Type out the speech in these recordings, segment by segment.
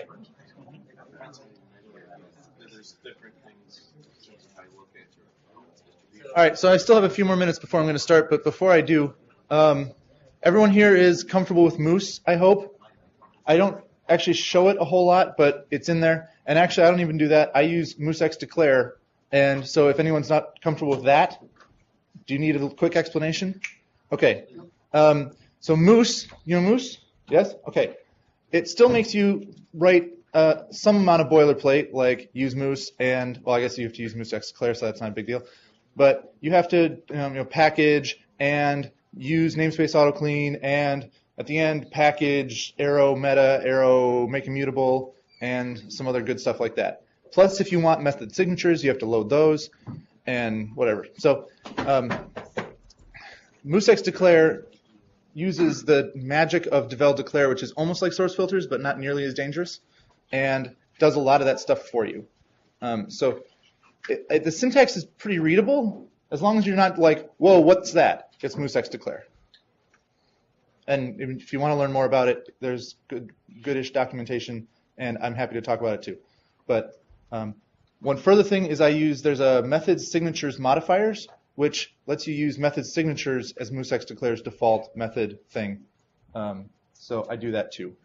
Right. There's different things I look at. All right, so I still have a few more minutes before I'm going to start, but before I do, everyone here is comfortable with Moose, I hope. I don't actually show it a whole lot, but it's in there. And actually, I don't even do that. I use MooseXDeclare, and so if anyone's not comfortable with that, do you need a quick explanation? Okay. So Moose, you know Moose? Yes? Okay. It still makes you write some amount of boilerplate, like use Moose, and, well, I guess you have to use MooseXDeclare, so that's not a big deal. But you have to package and use namespace autoclean, and at the end, package, arrow, meta, arrow, make immutable, and some other good stuff like that. Plus, if you want method signatures, you have to load those, and whatever. So MooseXDeclare uses the magic of devel declare, which is almost like source filters, but not nearly as dangerous, and does a lot of that stuff for you. So the syntax is pretty readable, as long as you're not like, whoa, what's that? It's MooseXDeclare. And if you want to learn more about it, there's goodish documentation, and I'm happy to talk about it too. But one further thing is there's a method signatures modifiers, which lets you use method signatures as MooseXDeclare's default method thing. So I do that too.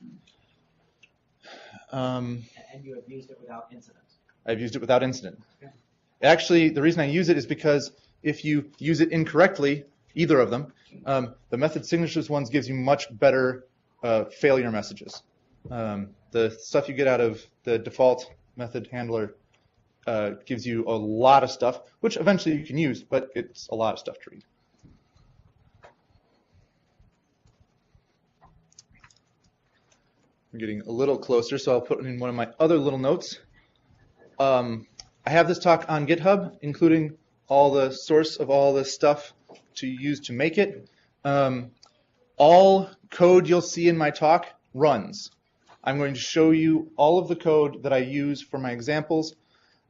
And you have used it without incident. I've used it without incident. Okay. Actually, the reason I use it is because if you use it incorrectly, either of them, the method signatures ones gives you much better failure messages. The stuff you get out of the default method handler gives you a lot of stuff, which eventually you can use, but it's a lot of stuff to read. I'm getting a little closer, so I'll put in one of my other little notes. I have this talk on GitHub, including all the source of all this stuff to use to make it. All code you'll see in my talk runs. I'm going to show you all of the code that I use for my examples.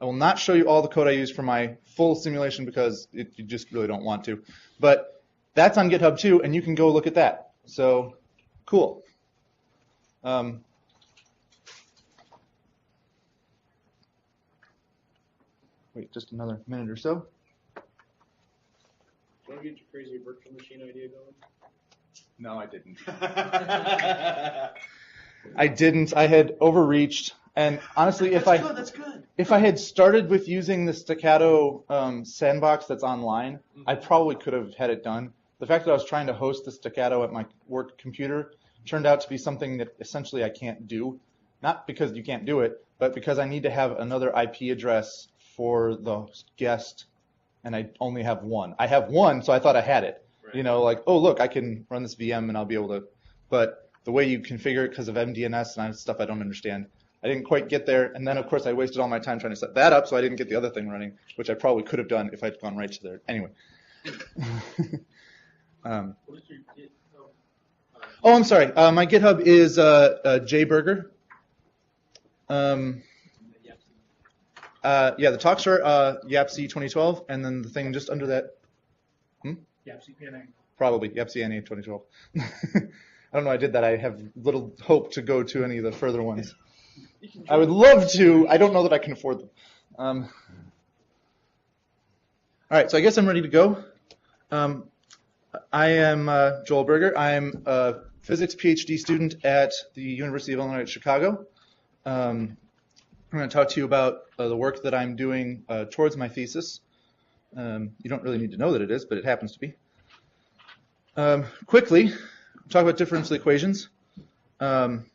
I will not show you all the code I use for my full simulation because you just really don't want to. But that's on GitHub too, and you can go look at that. So, cool. Wait just another minute or so. Do you want to get your crazy virtual machine idea going? No, I didn't. I didn't. I had overreached. And honestly, if I had started with using the Staccato sandbox that's online, I probably could have had it done. The fact that I was trying to host the Staccato at my work computer turned out to be something that essentially I can't do. Not because you can't do it, but because I need to have another IP address for the guest, and I only have one. I have one, so I thought I had it. Right. You know, like, oh, look, I can run this VM and I'll be able to. But the way you configure it because of MDNS and stuff I don't understand, I didn't quite get there. And then, of course, I wasted all my time trying to set that up, so I didn't get the other thing running, which I probably could have done if I'd gone right to there. Anyway. Oh, I'm sorry. My GitHub is Berger. Yeah, the talks are YAPC 2012, and then the thing just under that. YAPC NA. Probably YAPC NA 2012. I don't know. I did that. I have little hope to go to any of the further ones. I would love to. I don't know that I can afford them. All right, so I guess I'm ready to go. I am Joel Berger. I'm a physics PhD student at the University of Illinois at Chicago. I'm going to talk to you about the work that I'm doing towards my thesis. You don't really need to know that it is, but it happens to be. Quickly, talk about differential equations. I'm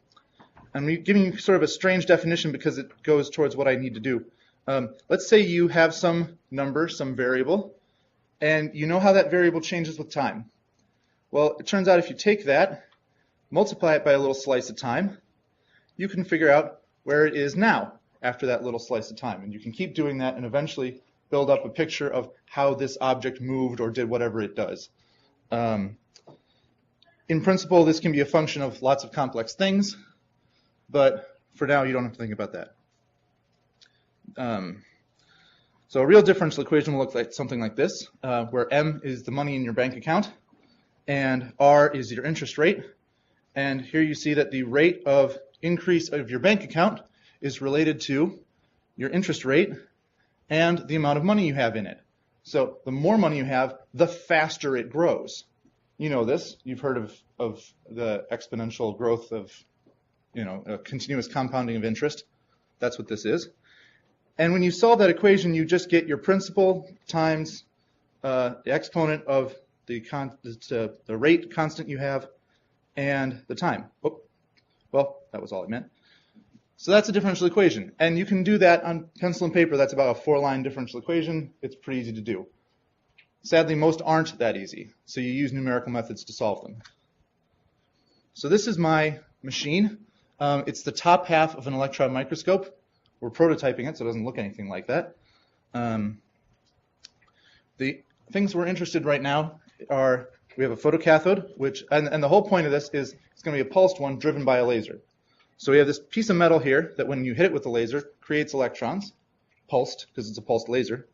giving you sort of a strange definition because it goes towards what I need to do. Let's say you have some number, some variable, and you know how that variable changes with time. Well, it turns out if you take that, multiply it by a little slice of time, you can figure out where it is now after that little slice of time. And you can keep doing that and eventually build up a picture of how this object moved or did whatever it does. In principle, this can be a function of lots of complex things, but for now, you don't have to think about that. So a real differential equation will look like something like this, where M is the money in your bank account, and R is your interest rate. And here you see that the rate of increase of your bank account is related to your interest rate and the amount of money you have in it. So the more money you have, the faster it grows. You know this. You've heard of the exponential growth of, a continuous compounding of interest. That's what this is. And when you solve that equation, you just get your principal times the exponent of the rate constant you have and the time. Oh, well, that was all I meant. So that's a differential equation. And you can do that on pencil and paper. That's about a 4-line differential equation. It's pretty easy to do. Sadly, most aren't that easy. So you use numerical methods to solve them. So this is my machine. It's the top half of an electron microscope. We're prototyping it, so it doesn't look anything like that. The things we're interested in right now are we have a photocathode, and the whole point of this is it's going to be a pulsed one driven by a laser. So we have this piece of metal here that when you hit it with the laser creates electrons, pulsed because it's a pulsed laser.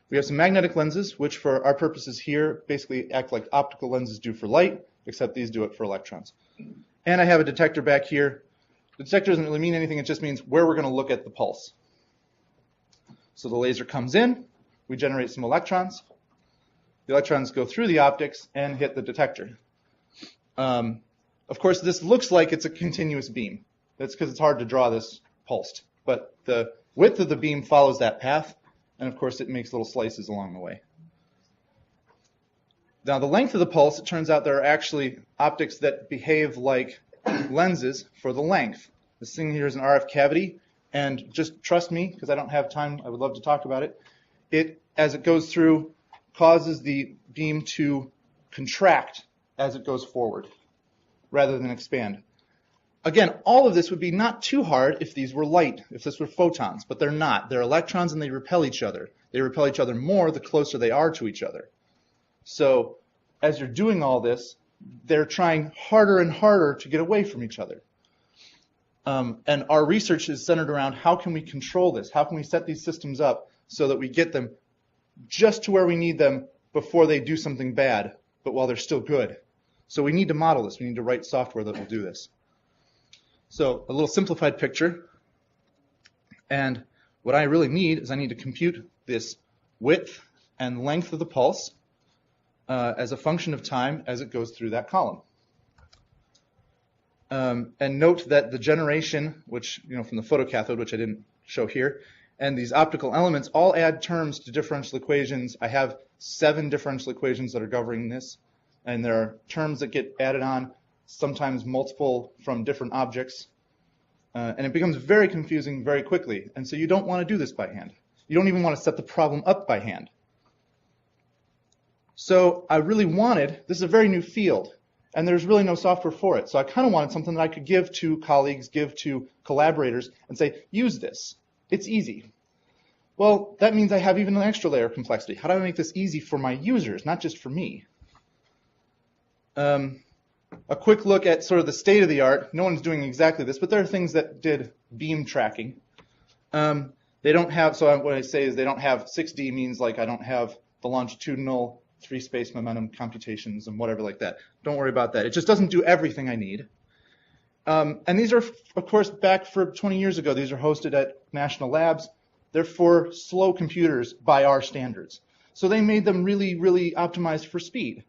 We have some magnetic lenses, which for our purposes here basically act like optical lenses do for light, except these do it for electrons. And I have a detector back here. The detector doesn't really mean anything, it just means where we're going to look at the pulse. So the laser comes in, we generate some electrons. The electrons go through the optics and hit the detector. Of course, this looks like it's a continuous beam. That's because it's hard to draw this pulsed. But the width of the beam follows that path, and of course it makes little slices along the way. Now the length of the pulse, it turns out there are actually optics that behave like lenses for the length. This thing here is an RF cavity, and just trust me, because I don't have time, I would love to talk about it. It, as it goes through, causes the beam to contract as it goes forward, rather than expand. Again, all of this would be not too hard if these were light, if this were photons, but they're not. They're electrons and they repel each other. They repel each other more the closer they are to each other. So as you're doing all this, they're trying harder and harder to get away from each other. And our research is centered around how can we control this? How can we set these systems up so that we get them just to where we need them before they do something bad, but while they're still good? So we need to model this. We need to write software that will do this. So a little simplified picture. And what I really need is I need to compute this width and length of the pulse as a function of time as it goes through that column. And note that the generation, which, from the photocathode, which I didn't show here, and these optical elements all add terms to differential equations. I have 7 differential equations that are governing this, and there are terms that get added on, sometimes multiple from different objects, and it becomes very confusing very quickly. And so you don't want to do this by hand. You don't even want to set the problem up by hand. So I really wanted, this is a very new field, and there's really no software for it. So I kind of wanted something that I could give to colleagues, give to collaborators, and say, use this. It's easy. Well, that means I have even an extra layer of complexity. How do I make this easy for my users, not just for me? A quick look at sort of the state of the art. No one's doing exactly this, but there are things that did beam tracking. They don't have, so what I say is they don't have 6D means like I don't have the longitudinal 3-space momentum computations and whatever like that. Don't worry about that. It just doesn't do everything I need. And these are, of course, back for 20 years ago. These are hosted at national labs. They're for slow computers by our standards. So they made them really, really optimized for speed.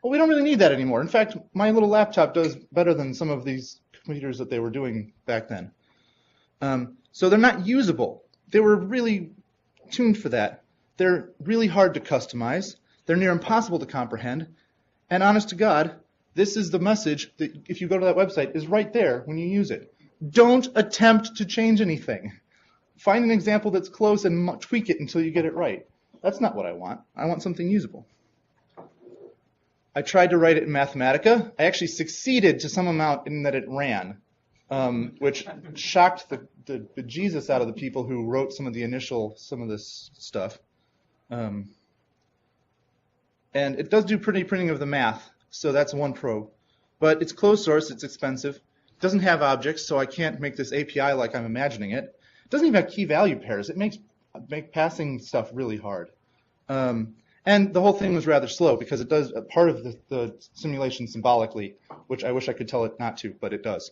Well, we don't really need that anymore. In fact, my little laptop does better than some of these computers that they were doing back then. So they're not usable. They were really tuned for that. They're really hard to customize. They're near impossible to comprehend. And honest to God, this is the message that, if you go to that website, is right there when you use it. Don't attempt to change anything. Find an example that's close and tweak it until you get it right. That's not what I want. I want something usable. I tried to write it in Mathematica. I actually succeeded to some amount in that it ran, which shocked the bejesus out of the people who wrote some of this stuff. And it does do pretty printing of the math, so that's one pro. But it's closed source, it's expensive. It doesn't have objects, so I can't make this API like I'm imagining it. It doesn't even have key-value pairs. It makes passing stuff really hard. And the whole thing was rather slow because it does a part of the simulation symbolically, which I wish I could tell it not to, but it does.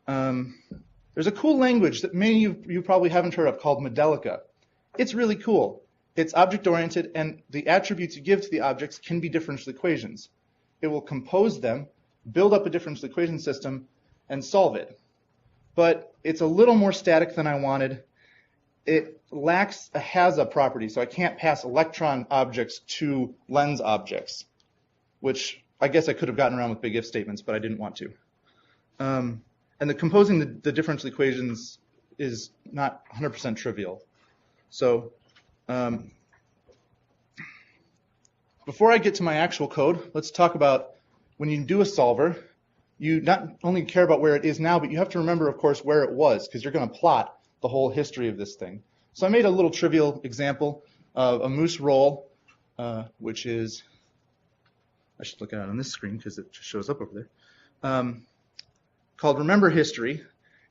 There's a cool language that many of you probably haven't heard of called Modelica. It's really cool. It's object-oriented, and the attributes you give to the objects can be differential equations. It will compose them, build up a differential equation system, and solve it. But it's a little more static than I wanted. It lacks a has-a property, so I can't pass electron objects to lens objects, which I guess I could have gotten around with big if statements, but I didn't want to. And the composing the differential equations is not 100% trivial. So before I get to my actual code, let's talk about when you do a solver, you not only care about where it is now, but you have to remember, of course, where it was, because you're going to plot the whole history of this thing. So I made a little trivial example of a moose roll, which is, I should look at it on this screen because it just shows up over there, called Remember History.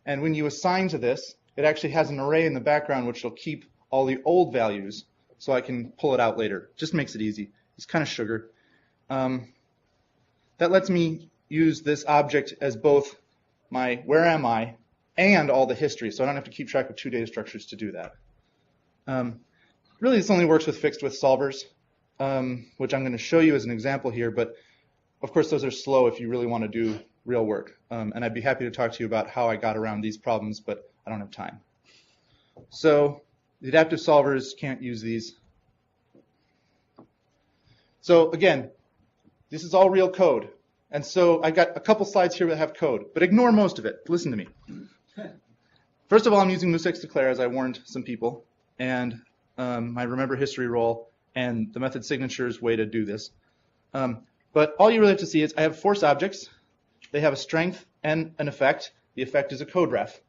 And when you assign to this, it actually has an array in the background which will keep all the old values so I can pull it out later. Just makes it easy. It's kind of sugar. That lets me use this object as both my where am I and all the history, so I don't have to keep track of two data structures to do that. Really, this only works with fixed width solvers, which I'm going to show you as an example here, but of course those are slow if you really want to do real work. And I'd be happy to talk to you about how I got around these problems, but I don't have time. So the adaptive solvers can't use these. So again, this is all real code. And so I got a couple slides here that have code, but ignore most of it. Listen to me. First of all, I'm using MooseX declare, as I warned some people, and my remember history role and the method signatures way to do this. But all you really have to see is I have force objects. They have a strength and an effect. The effect is a code ref.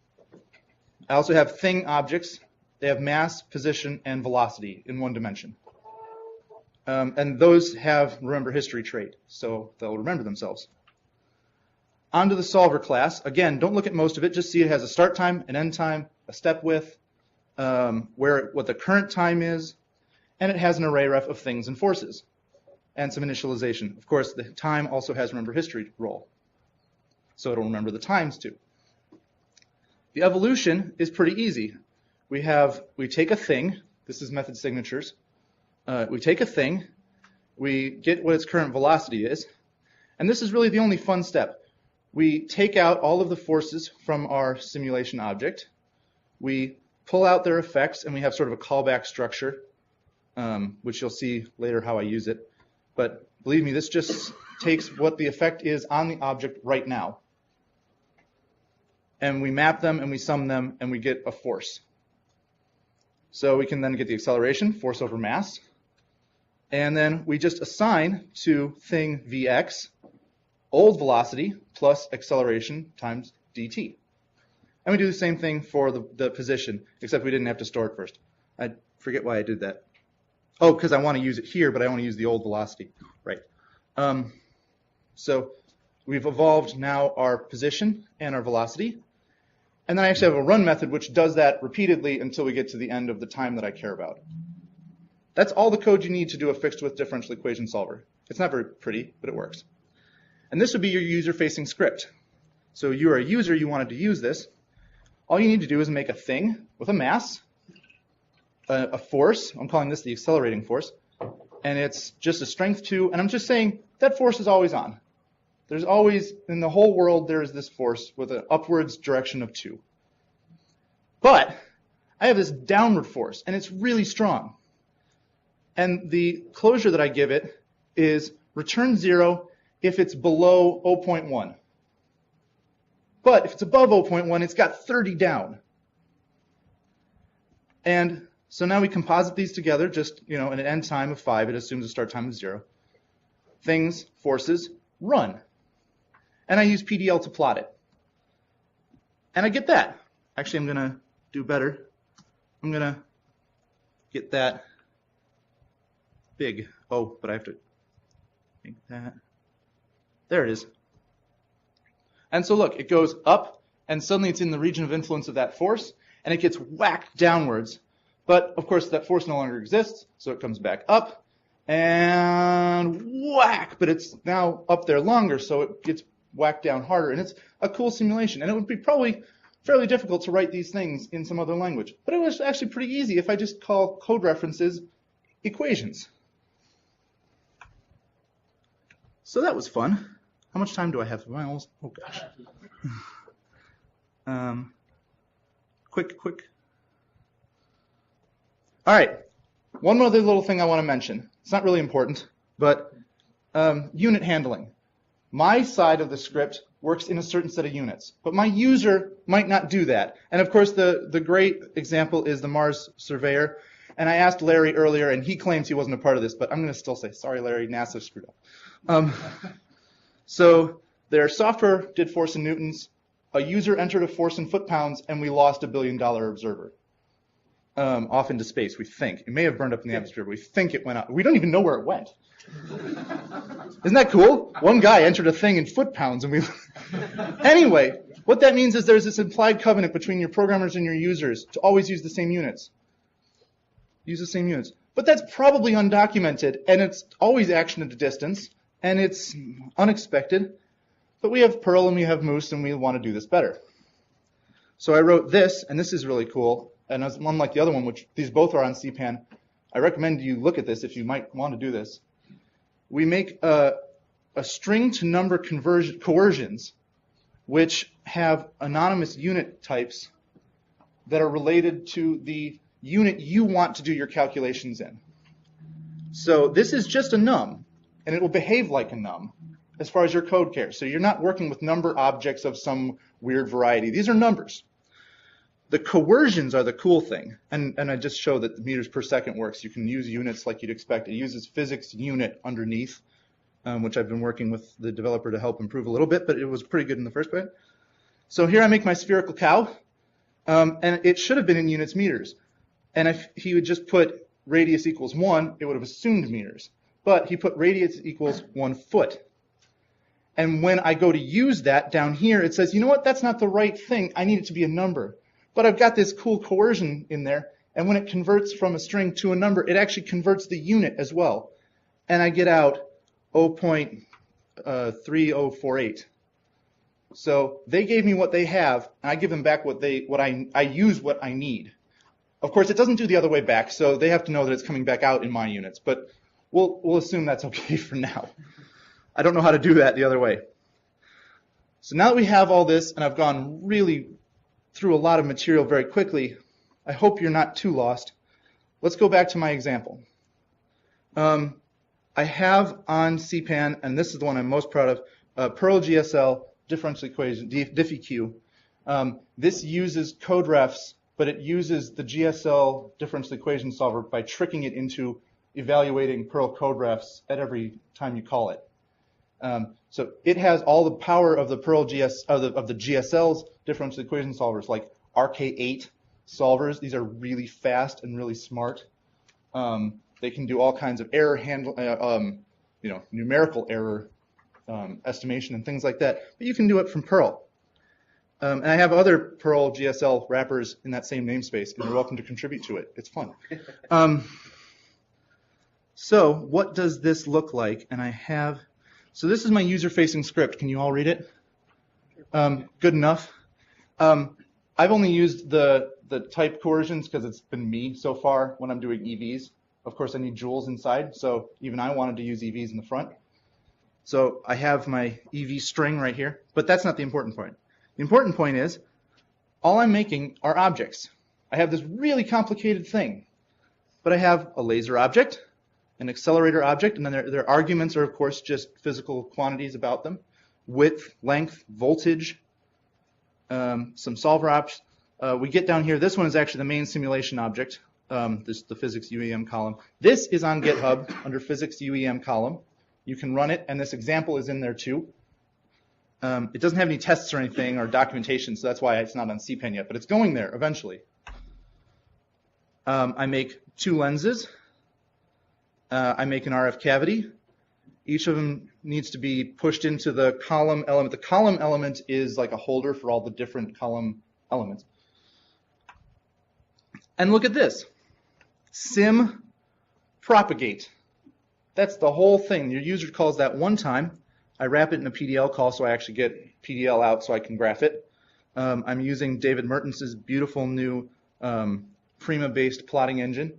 I also have thing objects. They have mass, position, and velocity in one dimension. And those have remember history trait, so they'll remember themselves. Onto the solver class. Again, don't look at most of it. Just see it has a start time, an end time, a step width, what the current time is, and it has an array ref of things and forces, and some initialization. Of course, the time also has remember history role, so it'll remember the times too. The evolution is pretty easy. We take a thing. This is method signatures. We take a thing, we get what its current velocity is, and this is really the only fun step. We take out all of the forces from our simulation object, we pull out their effects, and we have sort of a callback structure, which you'll see later how I use it. But believe me, this just takes what the effect is on the object right now, and we map them, and we sum them, and we get a force. So we can then get the acceleration, force over mass. And then we just assign to thing Vx old velocity plus acceleration times dt. And we do the same thing for the position, except we didn't have to store it first. I forget why I did that. Oh, because I want to use it here, but I want to use the old velocity. Right. So we've evolved now our position and our velocity. And then I actually have a run method which does that repeatedly until we get to the end of the time that I care about. That's all the code you need to do a fixed width differential equation solver. It's not very pretty, but it works. And this would be your user-facing script. So you're a user, you wanted to use this. All you need to do is make a thing with a mass, a force. I'm calling this the accelerating force. And it's just a strength 2. And I'm just saying that force is always on. There's always, in the whole world, there is this force with an upwards direction of 2. But I have this downward force, and it's really strong. And the closure that I give it is return 0 if it's below 0.1. But if it's above 0.1, it's got 30 down. And so now we composite these together, just in an end time of 5. It assumes a start time of 0. Things, forces, run. And I use PDL to plot it. And I get that. Actually, I'm going to do better. I'm going to get that big. Oh, but I have to make that. There it is. And so look, it goes up, and suddenly it's in the region of influence of that force, and it gets whacked downwards. But, of course, that force no longer exists, so it comes back up, and whack! But it's now up there longer, so it gets whacked down harder, and it's a cool simulation. And it would be probably fairly difficult to write these things in some other language. But it was actually pretty easy if I just call code references equations. So that was fun. How much time do I have? Oh gosh. Quick. All right. One other little thing I want to mention. It's not really important, but unit handling. My side of the script works in a certain set of units, but my user might not do that. And of course, the great example is the Mars Surveyor. And I asked Larry earlier, and he claims he wasn't a part of this, but I'm going to still say, sorry, Larry, NASA screwed up. So their software did force in newtons. A user entered a force in foot-pounds, and we lost a $1 billion observer off into space, we think. It may have burned up in the atmosphere, but we think it went out. We don't even know where it went. Isn't that cool? One guy entered a thing in foot-pounds, and we... Anyway, what that means is there's this implied covenant between your programmers and your users to always use the same units. Use the same units. But that's probably undocumented, and it's always action at a distance, and it's unexpected. But we have Perl and we have Moose, and we want to do this better. So I wrote this, and this is really cool. And as unlike the other one, which these both are on CPAN, I recommend you look at this if you might want to do this. We make a string to number coercions, which have anonymous unit types that are related to the unit you want to do your calculations in. So this is just a num, and it will behave like a num as far as your code cares. So you're not working with number objects of some weird variety. These are numbers. The coercions are the cool thing, and I just show that the meters per second works. You can use units like you'd expect. It uses physics unit underneath, which I've been working with the developer to help improve a little bit, but it was pretty good in the first place. So here I make my spherical cow, and it should have been in units meters. And if he would just put radius equals 1, it would have assumed meters. But he put radius equals 1 foot. And when I go to use that down here, it says, you know what, that's not the right thing. I need it to be a number. But I've got this cool coercion in there, and when it converts from a string to a number, it actually converts the unit as well. And I get out 0.3048. So they gave me what they have, and I give them back I use what I need. Of course, it doesn't do the other way back, so they have to know that it's coming back out in my units. But we'll assume that's okay for now. I don't know how to do that the other way. So now that we have all this, and I've gone really through a lot of material very quickly, I hope you're not too lost. Let's go back to my example. I have on CPAN, and this is the one I'm most proud of, Perl GSL differential equation, diffeq. This uses code refs, but it uses the GSL differential equation solver by tricking it into evaluating Perl code refs at every time you call it. So it has all the power of the Perl of the GSL's differential equation solvers, like RK8 solvers. These are really fast and really smart. They can do all kinds of error numerical error estimation and things like that. But you can do it from Perl. And I have other Perl GSL wrappers in that same namespace, and you're welcome to contribute to it. It's fun. So what does this look like? And so this is my user-facing script. Can you all read it? Good enough. I've only used the type coercions because it's been me so far when I'm doing EVs. Of course, I need joules inside, so even I wanted to use EVs in the front. So I have my EV string right here, but that's not the important point. The important point is all I'm making are objects. I have this really complicated thing, but I have a laser object, an accelerator object, and then their arguments are, of course, just physical quantities about them: width, length, voltage, some solver ops. We get down here. This one is actually the main simulation object, the physics UEM column. This is on GitHub under physics UEM column. You can run it, and this example is in there too. It doesn't have any tests or anything or documentation, so that's why it's not on CPAN yet, but it's going there eventually. I make 2 lenses. I make an RF cavity. Each of them needs to be pushed into the column element. The column element is like a holder for all the different column elements. And look at this. Sim propagate. That's the whole thing. Your user calls that one time, I wrap it in a PDL call so I actually get PDL out so I can graph it. I'm using David Mertens's beautiful new Prima-based plotting engine.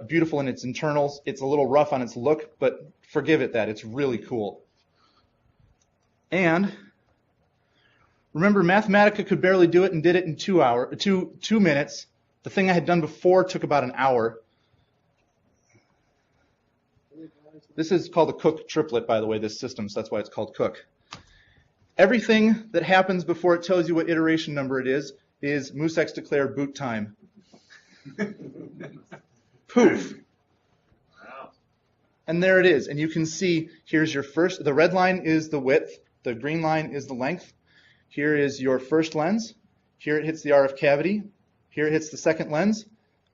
Beautiful in its internals. It's a little rough on its look, but forgive it that. It's really cool. And remember, Mathematica could barely do it and did it in 2 minutes. The thing I had done before took about an hour. This is called a Cook triplet, by the way, this system, so that's why it's called Cook. Everything that happens before it tells you what iteration number it is MooseX declare boot time. Poof. Wow. And there it is. And you can see here's your first, the red line is the width, the green line is the length. Here is your first lens. Here it hits the RF cavity. Here it hits the second lens.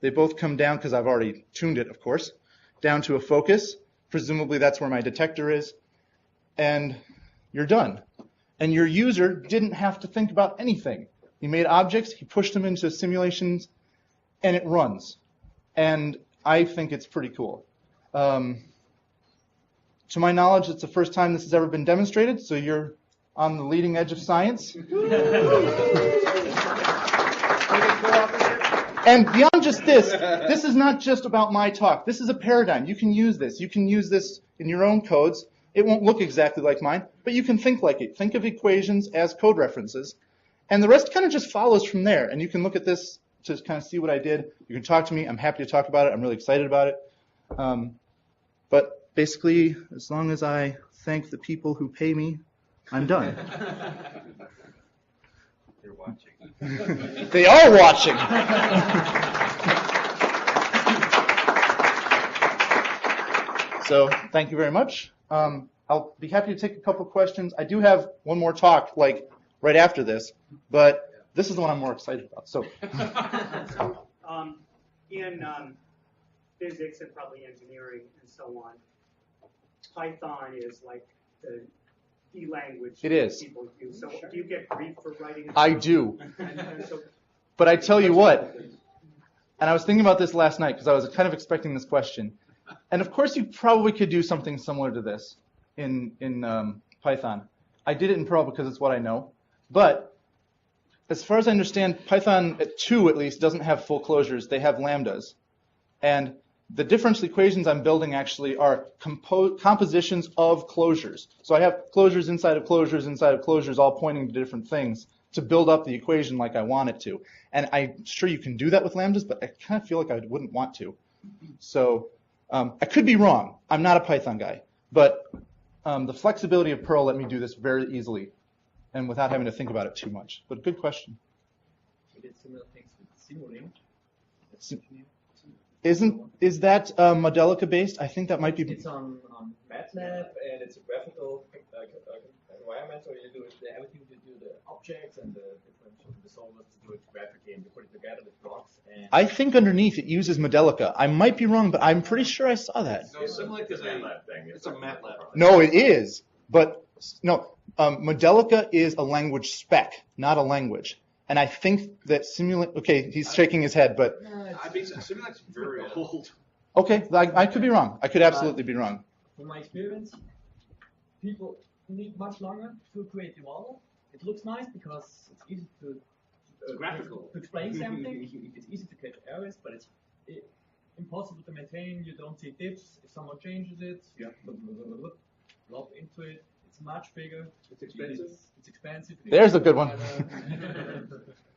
They both come down, because I've already tuned it, of course, down to a focus. Presumably that's where my detector is. And you're done. And your user didn't have to think about anything. He made objects, he pushed them into simulations, and it runs. And I think it's pretty cool. To my knowledge, it's the first time this has ever been demonstrated, so you're on the leading edge of science. And beyond just this is not just about my talk. This is a paradigm. You can use this. You can use this in your own codes. It won't look exactly like mine, but you can think like it. Think of equations as code references. And the rest kind of just follows from there. And you can look at this to kind of see what I did. You can talk to me. I'm happy to talk about it. I'm really excited about it. But basically, as long as I thank the people who pay me, I'm done. They're watching. They are watching. So thank you very much. I'll be happy to take a couple questions. I do have one more talk, like right after this, but this is the one I'm more excited about. So, in physics and probably engineering and so on, Python is like the key language It is. people use. So do you get grief for writing? I do. And so, But I tell you what, and I was thinking about this last night because I was kind of expecting this question. And of course, you probably could do something similar to this in Python. I did it in Perl because it's what I know. But as far as I understand, Python 2 at least doesn't have full closures. They have lambdas. And the differential equations I'm building actually are compositions of closures. So I have closures inside of closures all pointing to different things to build up the equation like I want it to. And I'm sure you can do that with lambdas, but I kind of feel like I wouldn't want to. So I could be wrong. I'm not a Python guy. But the flexibility of Perl let me do this very easily and without having to think about it too much. But good question. We did similar things with Simulink. Is that Modelica based? I think that might be. It's on MATLAB, and it's a graphical environment, so you do everything to do the objects and the differential, the solvers to do it graphically, and you put it together with blocks. And I think underneath it uses Modelica. I might be wrong, but I'm pretty sure I saw that. No, Simulink is a MATLAB thing. It's a MATLAB. No, it is. But no, Modelica is a language spec, not a language. And I think that Simulink, okay, he's shaking his head, but. I mean, Simulink's very old. Okay, I could be wrong. I could absolutely be wrong. From my experience, people need much longer to create the model. It looks nice because it's easy to graphical. To explain something. It's easy to catch errors, but it's impossible to maintain. You don't see dips. If someone changes it, you have to log into it. It's much bigger. It's expensive. It's expensive. There's a good one.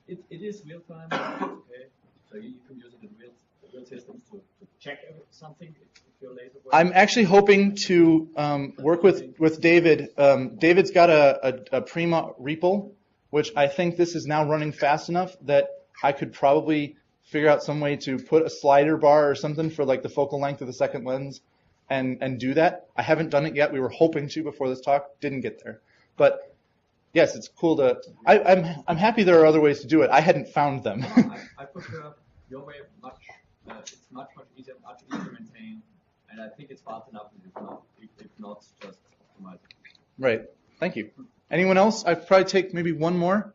It is real time. Okay. So you can use it in real systems to check something if you're late. I'm actually hoping to work with David. David's got a Prima REPL, which I think this is now running fast enough that I could probably figure out some way to put a slider bar or something for like the focal length of the second lens and do that. I haven't done it yet. We were hoping to before this talk. Didn't get there. But yes, it's cool to. I'm happy there are other ways to do it. I hadn't found them. I prefer your way much. It's much easier to maintain, and I think it's fast enough. If not just optimize. Right. Thank you. Anyone else? I'd probably take maybe one more.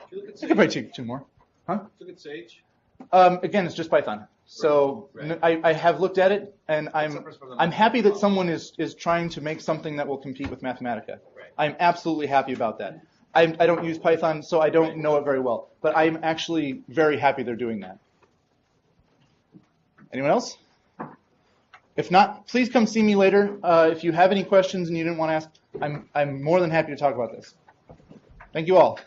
If you look at I could probably take two more. Huh? Look at Sage. Again, it's just Python. So Right. I have looked at it, and I'm suffers from the I'm happy that problem. someone is trying to make something that will compete with Mathematica. Right. I'm absolutely happy about that. I don't use Python, so I don't know it very well, but I'm actually very happy they're doing that. Anyone else? If not, please come see me later. If you have any questions and you didn't want to ask, I'm more than happy to talk about this. Thank you all.